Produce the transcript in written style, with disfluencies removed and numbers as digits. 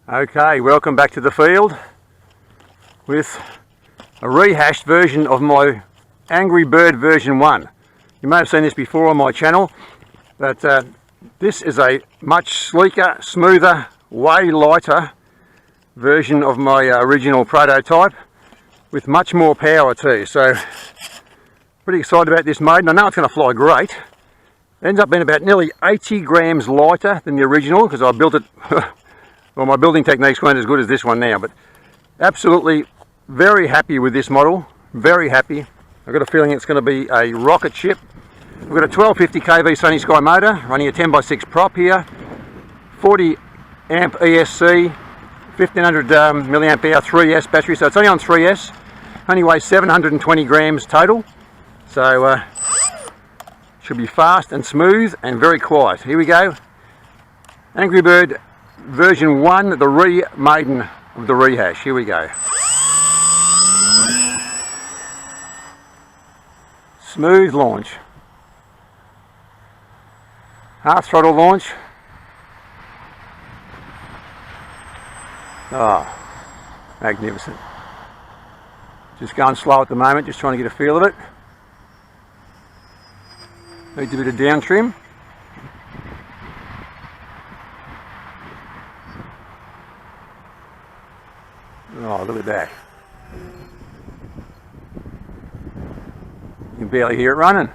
Okay, welcome back to the field with a rehashed version of my Angry Bird version 1. You may have seen this before on my channel, but this is a much sleeker, smoother, way lighter version of my original prototype with much more power too. So pretty excited about this maiden. I know it's going to fly great. It ends up being about nearly 80 grams lighter than the original because I built it well, my building techniques weren't as good as this one now, but absolutely very happy with this model. Very happy. I've got a feeling it's going to be a rocket ship. We've got a 1250 kV Sunnysky motor running a 10x6 prop here, 40 amp ESC, 1500 milliamp hour 3S battery, so it's only on 3S. Only weighs 720 grams total, so should be fast and smooth and very quiet. Here we go. Angry Bird version 1, the Remaiden of the rehash. Here we go. Smooth launch. Half throttle launch. Oh, magnificent. Just going slow at the moment, just trying to get a feel of it. Needs a bit of down trim. Oh, look at that. You can barely hear it running.